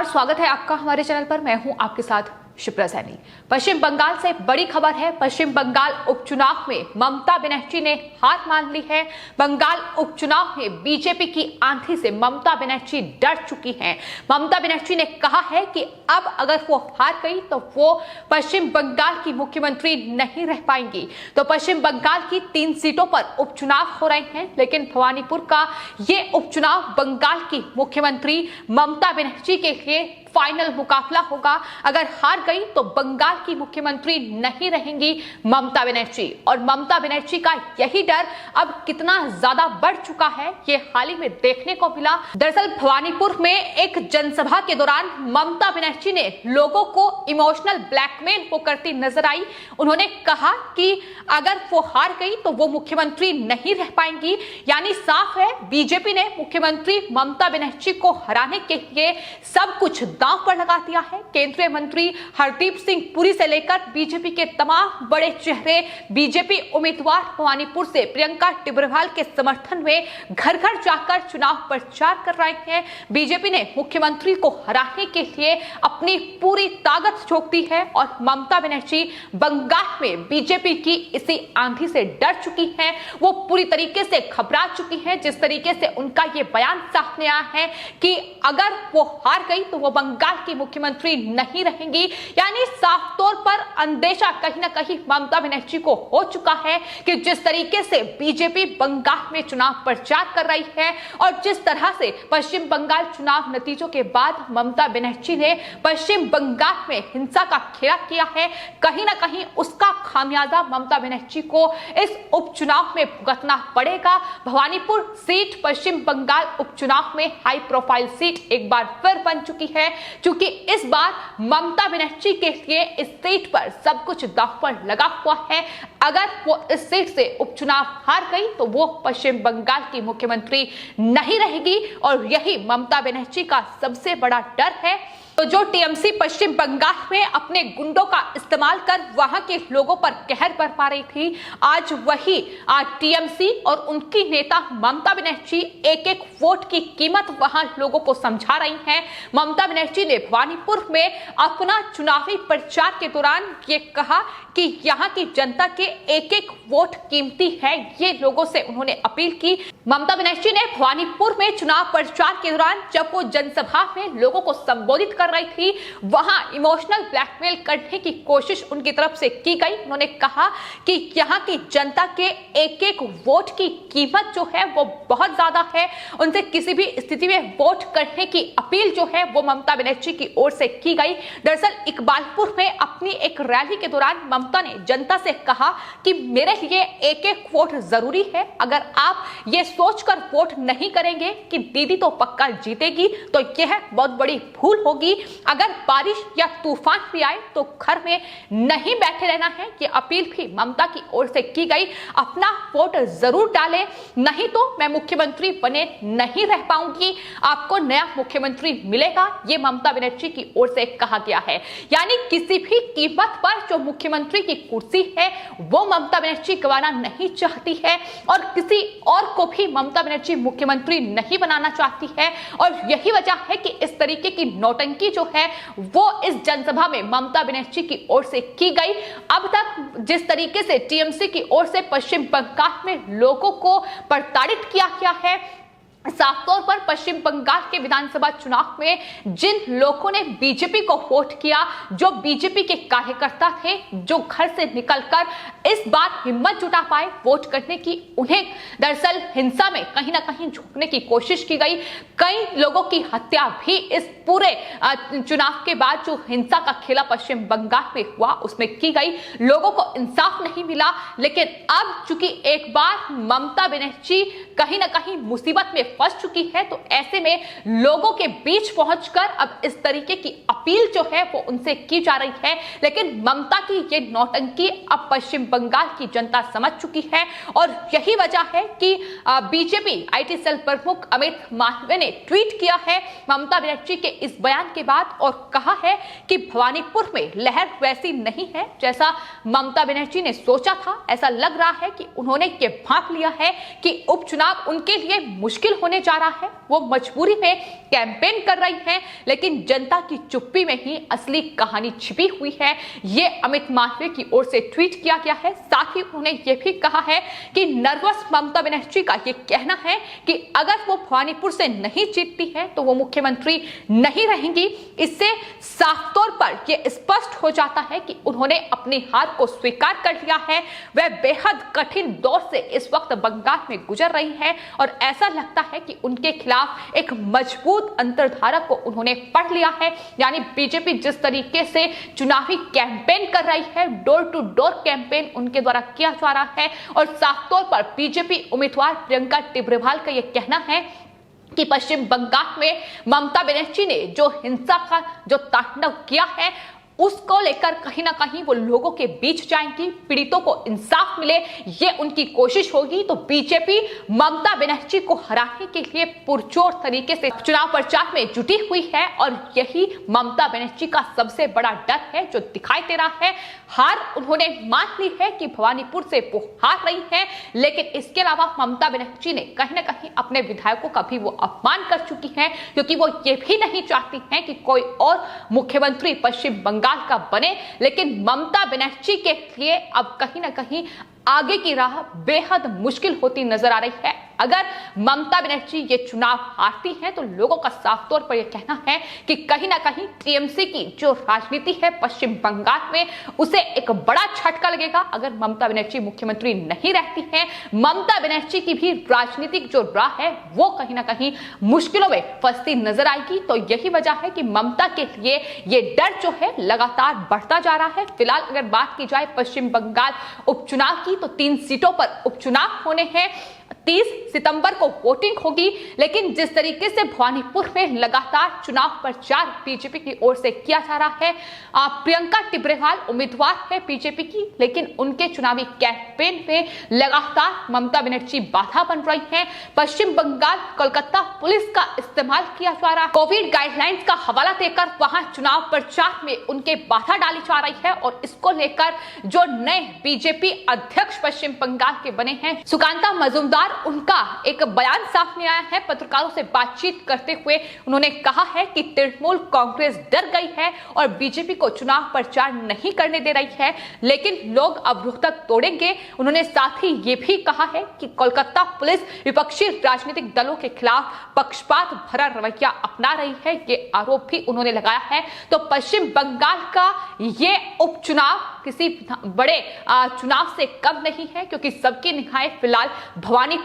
नमस्कार, स्वागत है आपका हमारे चैनल पर। मैं हूं आपके साथ शिप्रा सैनी। पश्चिम बंगाल से बड़ी खबर है। पश्चिम बंगाल उपचुनाव में ममता बनर्जी ने हार मान ली है। बंगाल उपचुनाव में बीजेपी की आंधी से ममता बनर्जी डर चुकी हैं। ममता बनर्जी ने कहा है कि अब अगर वो हार गई तो वो पश्चिम बंगाल की मुख्यमंत्री नहीं रह पाएंगी। तो पश्चिम बंगाल की 3 सीटों पर उपचुनाव हो रहे हैं, लेकिन भवानीपुर का ये उपचुनाव बंगाल की मुख्यमंत्री ममता बनर्जी के लिए फाइनल मुकाबला होगा। अगर हार गई तो बंगाल की मुख्यमंत्री नहीं रहेंगी ममता बनर्जी। और ममता बनर्जी का यही डर अब कितना ज्यादा बढ़ चुका है, ये हाल ही में देखने को मिला। दरअसल भवानीपुर में एक जनसभा के दौरान ममता बनर्जी ने लोगों को इमोशनल ब्लैकमेल को करती नजर आई। उन्होंने कहा कि अगर वो हार गई तो वो मुख्यमंत्री नहीं रह पाएंगी। यानी साफ है, बीजेपी ने मुख्यमंत्री ममता बनर्जी को हराने के लिए सब कुछ दांव पर लगा दिया है। केंद्रीय मंत्री हरदीप सिंह पुरी से लेकर बीजेपी के तमाम बड़े चेहरे, बीजेपी उम्मीदवार भवानीपुर से प्रियंका टिब्रेवाल के समर्थन में घर घर जाकर चुनाव प्रचार कर रहे हैं। बीजेपी ने मुख्यमंत्री को हराने के लिए अपनी पूरी ताकत झोंक दी है और ममता बनर्जी बंगाल में बीजेपी की इसी आंधी से डर चुकी हैं। वो पूरी तरीके से घबरा चुकी हैं। जिस तरीके से उनका ये बयान सामने आया है कि अगर वो हार गई तो वो बंगाल की मुख्यमंत्री नहीं रहेंगी। यानी साफ तौर पर अंदेशा कहीं ना कहीं ममता बनर्जी को हो चुका है कि जिस तरीके से बीजेपी बंगाल में चुनाव प्रचार कर रही है और जिस तरह से पश्चिम बंगाल चुनाव नतीजों के बाद ममता बनर्जी ने पश्चिम बंगाल में हिंसा का खेला किया है, कहीं ना कहीं उसका खामियाजा ममता बनर्जी को इस उपचुनाव में भुगतना पड़ेगा। भवानीपुर सीट पश्चिम बंगाल उपचुनाव में हाई प्रोफाइल सीट एक बार फिर बन चुकी है, क्योंकि इस बार ममता बनर्जी के लिए इस सीट पर सब कुछ दांव पर लगा हुआ है। अगर वो इस सीट से उपचुनाव हार गई तो वो पश्चिम बंगाल की मुख्यमंत्री नहीं रहेगी और यही ममता बनर्जी का सबसे बड़ा डर है। तो जो टीएमसी पश्चिम बंगाल में अपने गुंडों का इस्तेमाल कर वहां के लोगों पर कहर बरपा रही थी, आज वही टीएमसी और उनकी नेता ममता बनर्जी एक एक वोट की कीमत वहां लोगों को समझा रही हैं। ममता बनर्जी ने भवानीपुर में अपना चुनावी प्रचार के दौरान ये कहा कि यहाँ की जनता के एक एक वोट कीमती है, ये लोगों से उन्होंने अपील की। ममता बनर्जी ने भवानीपुर में चुनाव प्रचार के दौरान जब वो जनसभा में लोगों को संबोधित कर रही थी, वहां इमोशनल ब्लैकमेल करने की कोशिश उनकी तरफ से की गई। उन्होंने कहा कि यहाँ की जनता के एक एक वोट की कीमत जो है वो बहुत ज्यादा है, उनसे किसी भी स्थिति में वोट करने की अपील जो है वो ममता बनर्जी की ओर से की गई। दरअसल इकबालपुर में अपनी एक रैली के दौरान ममता ने जनता से कहा कि मेरे लिए एक एक वोट जरूरी है। अगर आप ये सोचकर वोट नहीं करेंगे कि दीदी तो पक्का जीतेगी तो यह बहुत बड़ी भूल होगी। अगर बारिश या तूफान भी आए तो घर में नहीं बैठे रहना है, ये अपील भी ममता की ओर से की गई। अपना वोट जरूर डालें, नहीं तो मैं मुख्यमंत्री बने नहीं रह पाऊंगी, आपको नया मुख्यमंत्री मिलेगा, ये ममता बनर्जी की ओर से कहा गया है। यानी किसी भी कीमत पर जो मुख्यमंत्री की कुर्सी है वो ममता बनर्जी गंवाना नहीं चाहती है और किसी और को भी ममता बनर्जी मुख्यमंत्री नहीं बनाना चाहती है। और यही वजह है कि इस तरीके की नौटंकी जो है वो इस जनसभा में ममता बनर्जी की ओर से की गई। अब तक जिस तरीके से टीएमसी की ओर से पश्चिम बंगाल में लोगों को प्रताड़ित किया गया है, साफ तौर पर पश्चिम बंगाल के विधानसभा चुनाव में जिन लोगों ने बीजेपी को वोट किया, जो बीजेपी के कार्यकर्ता थे, जो घर से निकलकर इस बार हिम्मत जुटा पाए वोट करने की, उन्हें दरअसल हिंसा में कहीं ना कहीं झोंकने की कोशिश की गई। कई लोगों की हत्या भी इस पूरे चुनाव के बाद जो हिंसा का खेला पश्चिम बंगाल में हुआ उसमें की गई। लोगों को इंसाफ नहीं मिला, लेकिन अब चूंकि एक बार ममता बनर्जी कहीं ना कहीं मुसीबत में फंस चुकी है, तो ऐसे में लोगों के बीच पहुंचकर अब इस तरीके की अपील जो है वो उनसे की जा रही है। लेकिन ममता की ये नौटंकी अब पश्चिम बंगाल की जनता समझ चुकी है और यही वजह है कि बीजेपी आईटी सेल प्रमुख अमित मालवीय ने ट्वीट किया है ममता बनर्जी के इस बयान के बाद और कहा है कि भवानीपुर में लहर वैसी नहीं है जैसा ममता बनर्जी ने सोचा था। ऐसा लग रहा है कि उन्होंने ये भांप लिया है कि उपचुनाव उनके लिए मुश्किल होने जा रहा है। वो मजबूरी में कैंपेन कर रही हैं, लेकिन जनता की चुप्पी में ही असली कहानी छिपी हुई है। ये अमित मालवीय की ओर से ट्वीट किया गया है। साथ ही उन्होंने ये भी कहा है कि नर्वस ममता बनर्जी का ये कहना है कि अगर वो भवानीपुर से नहीं जीतती है तो वो मुख्यमंत्री नहीं रहेंगी। इससे साफ तौर पर यह स्पष्ट हो जाता है कि उन्होंने अपनी हार को स्वीकार कर लिया है। वह बेहद कठिन दौर से इस वक्त बंगाल में गुजर रही है और ऐसा लगता है कि उनके खिलाफ एक मजबूत अंतर्धारा को उन्होंने पढ़ लिया है। यानी बीजेपी जिस तरीके से चुनावी कैंपेन कर रही है, डोर टू डोर कैंपेन उनके द्वारा किया जा रहा है और साफ तौर पर बीजेपी उम्मीदवार प्रियंका टिब्रेवाल का यह कहना है कि पश्चिम बंगाल में ममता बनर्जी ने जो हिंसा का जो तांडव किया है उसको लेकर कहीं ना कहीं वो लोगों के बीच जाएंगी, पीड़ितों को इंसाफ मिले ये उनकी कोशिश होगी। तो बीजेपी ममता बनर्जी को हराने के लिए पुरजोर तरीके से चुनाव प्रचार में जुटी हुई है और यही ममता बनर्जी का सबसे बड़ा डर है जो दिखाई दे रहा है। हार उन्होंने मान ली है कि भवानीपुर से वो हार रही है, लेकिन इसके अलावा ममता बनर्जी ने कहीं ना कहीं अपने विधायकों का भी वो अपमान कर चुकी है, क्योंकि वो ये भी नहीं चाहती हैं कि कोई और मुख्यमंत्री पश्चिम बंगाल का बने। लेकिन ममता बनर्जी के लिए अब कहीं ना कहीं आगे की राह बेहद मुश्किल होती नजर आ रही है। अगर ममता बनर्जी ये चुनाव हारती हैं तो लोगों का साफ तौर पर यह कहना है कि कहीं ना कहीं टीएमसी की जो राजनीति है पश्चिम बंगाल में उसे एक बड़ा झटका लगेगा। अगर ममता बनर्जी मुख्यमंत्री नहीं रहती हैं, ममता बनर्जी की भी राजनीतिक जो राह है वो कहीं ना कहीं मुश्किलों में फंसती नजर आएगी। तो यही वजह है कि ममता के लिए ये डर जो है लगातार बढ़ता जा रहा है। फिलहाल अगर बात की जाए पश्चिम बंगाल उपचुनाव की तो 3 सीटों पर उपचुनाव होने हैं। 30 सितंबर को वोटिंग होगी, लेकिन जिस तरीके से भवानीपुर में लगातार चुनाव प्रचार बीजेपी की ओर से किया जा रहा है, प्रियंका टिब्रेवाल उम्मीदवार है बीजेपी की, लेकिन उनके चुनावी कैंपेन में लगातार ममता बनर्जी बाधा बन रही है। पश्चिम बंगाल कोलकाता पुलिस का इस्तेमाल किया जा रहा है। कोविड गाइडलाइंस का हवाला देकर वहां चुनाव प्रचार में उनके बाधा डाली जा रही है और इसको लेकर जो नए बीजेपी अध्यक्ष पश्चिम बंगाल के बने हैं सुकांता मजूमदार, उनका एक बयान सामने आया है। पत्रकारों से बातचीत करते हुए उन्होंने कहा है कि तृणमूल कांग्रेस डर गई है और बीजेपी को चुनाव प्रचार नहीं करने दे रही है, लेकिन लोग अब रोहतक तोड़ेंगे। उन्होंने साथ ही ये भी कहा है कि कोलकाता पुलिस विपक्षी राजनीतिक दलों के खिलाफ पक्षपात भरा रवैया अपना रही है, ये आरोप भी उन्होंने लगाया है। तो पश्चिम बंगाल का ये उपचुनाव किसी बड़े चुनाव से कम नहीं है, क्योंकि सबकी निगाहें फिलहाल भवानीपुर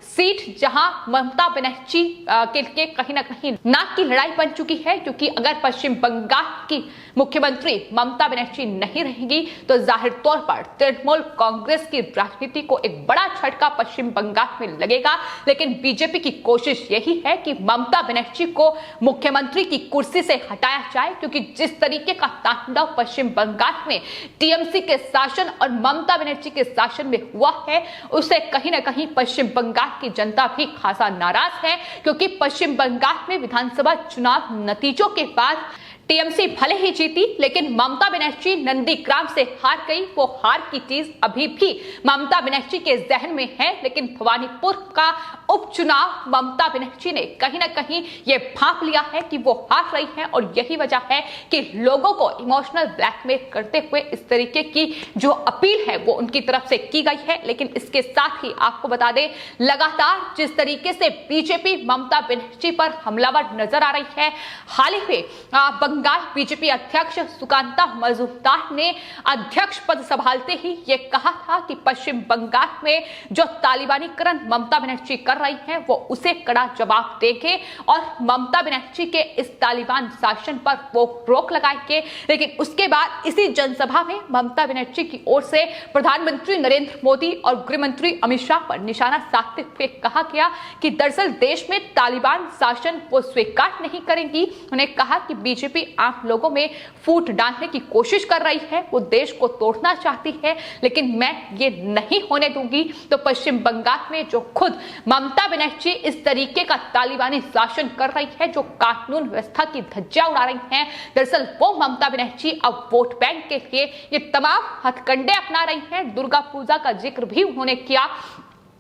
सीट जहां ममता बनर्जी के लिए कहीं ना कहीं नाक की लड़ाई बन चुकी है, क्योंकि अगर पश्चिम बंगाल की मुख्यमंत्री ममता बनर्जी नहीं रहेंगी तो जाहिर तौर पर तृणमूल कांग्रेस की राजनीति को एक बड़ा झटका पश्चिम बंगाल में लगेगा। लेकिन बीजेपी की कोशिश यही है कि ममता बनर्जी को मुख्यमंत्री की कुर्सी से हटाया जाए, क्योंकि जिस तरीके का तांडव पश्चिम बंगाल में टीएमसी के शासन और ममता बनर्जी के शासन में हुआ है उससे कहीं ना कहीं पश्चिम बंगाल की जनता भी खासा नाराज है, क्योंकि पश्चिम बंगाल में विधानसभा चुनाव नतीजों के बाद टीएमसी भले ही जीती, लेकिन ममता बनर्जी नंदीग्राम से हार गई। वो हार की चीज अभी भी ममता बनर्जी के जहन में है, लेकिन भवानीपुर का उपचुनाव ममता बनर्जी ने कहीं ना कहीं ये भांप लिया है कि वो हार रही है और यही वजह है कि लोगों को इमोशनल ब्लैकमेल करते हुए इस तरीके की जो अपील है वो उनकी तरफ से की गई है। लेकिन इसके साथ ही आपको बता दें, लगातार जिस तरीके से बीजेपी ममता बनर्जी पर हमलावर नजर आ रही है, हाल ही में बंगाल बीजेपी अध्यक्ष सुकांता मजूमदार ने अध्यक्ष पद संभालते ही ये कहा था कि पश्चिम बंगाल में जो तालिबानीकरण ममता बनर्जी कर रही है वो उसे कड़ा जवाब देंगे और ममता बनर्जी के इस तालिबान शासन पर वो रोक लगाएंगे। लेकिन उसके बाद इसी जनसभा में ममता बनर्जी की ओर से प्रधानमंत्री नरेंद्र मोदी और गृह मंत्री अमित शाह पर निशाना साधते हुए कहा गया कि दरअसल देश में तालिबान शासन वो स्वीकार नहीं करेंगी। उन्होंने कहा कि बीजेपी आम लोगों में फूट डालने की कोशिश कर रही है, वो देश को तोड़ना चाहती है, लेकिन मैं ये नहीं होने दूंगी। तो पश्चिम बंगाल में जो खुद ममता बनर्जी इस तरीके का तालिबानी शासन कर रही है, जो कानून व्यवस्था की धज्जियां उड़ा रही हैं, दरअसल वो ममता बनर्जी अब वोट बैंक के लिए ये तमाम हथकंडे अपना रही हैं। दुर्गा पूजा का जिक्र भी उन्होंने किया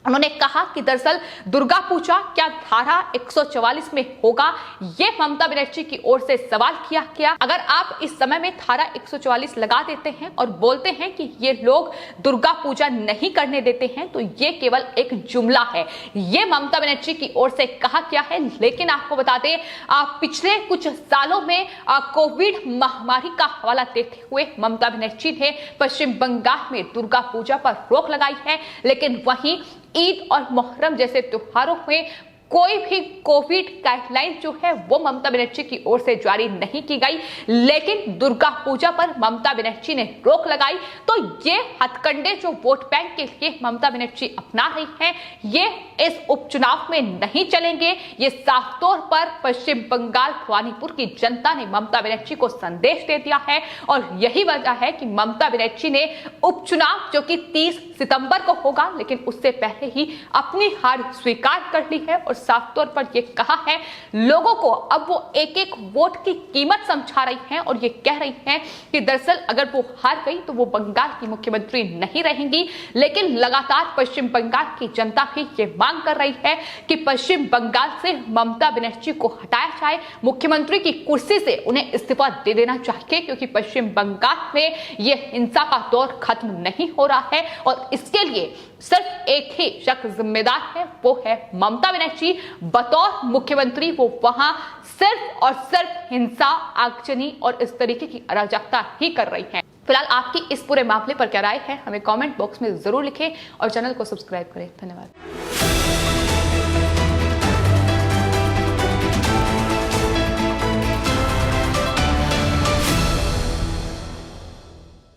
उन्होंने कहा कि दरअसल दुर्गा पूजा क्या धारा 144 में होगा, ये ममता बनर्जी की ओर से सवाल किया गया। अगर आप इस समय में धारा 144 लगा देते हैं और बोलते हैं कि ये लोग दुर्गा पूजा नहीं करने देते हैं तो ये केवल एक जुमला है, ये ममता बनर्जी की ओर से कहा गया है। लेकिन आपको बता दें, पिछले कुछ सालों में कोविड महामारी का हवाला देते हुए ममता बनर्जी ने पश्चिम बंगाल में दुर्गा पूजा पर रोक लगाई है, लेकिन वहीं ईद और मोहर्रम जैसे त्योहारों में कोई भी कोविड गाइडलाइन जो है वो ममता बनर्जी की ओर से जारी नहीं की गई। लेकिन दुर्गा पूजा पर ममता बनर्जी ने रोक लगाई, तो ये हथकंडे जो वोट बैंक के लिए ममता बनर्जी अपना रही हैं, ये इस उपचुनाव में नहीं चलेंगे। ये साफ तौर पर पश्चिम बंगाल भवानीपुर की जनता ने ममता बनर्जी को संदेश दे दिया है और यही वजह है कि ममता बनर्जी ने उपचुनाव जो कि 30 सितंबर को होगा, लेकिन उससे पहले ही अपनी हार स्वीकार कर ली है और साफ तौर पर यह कहा है लोगों को। अब वो एक एक वोट की कीमत समझा रही हैं और ये कह रही हैं कि दरअसल अगर वो हार गई तो वो बंगाल की मुख्यमंत्री नहीं रहेंगी। लेकिन लगातार पश्चिम बंगाल की जनता भी ये मांग कर रही है कि पश्चिम बंगाल से ममता बनर्जी को हटाया जाए, मुख्यमंत्री की कुर्सी से उन्हें इस्तीफा दे देना चाहिए, क्योंकि पश्चिम बंगाल में ये हिंसा का दौर खत्म नहीं हो रहा है और इसके लिए सिर्फ एक ही शख्स जिम्मेदार है, वो है ममता बनर्जी। बतौर मुख्यमंत्री वो वहां सिर्फ और सिर्फ हिंसा, आगजनी और इस तरीके की अराजकता ही कर रही है। फिलहाल आपकी इस पूरे मामले पर क्या राय है, हमें कमेंट बॉक्स में जरूर लिखें और चैनल को सब्सक्राइब करें। धन्यवाद।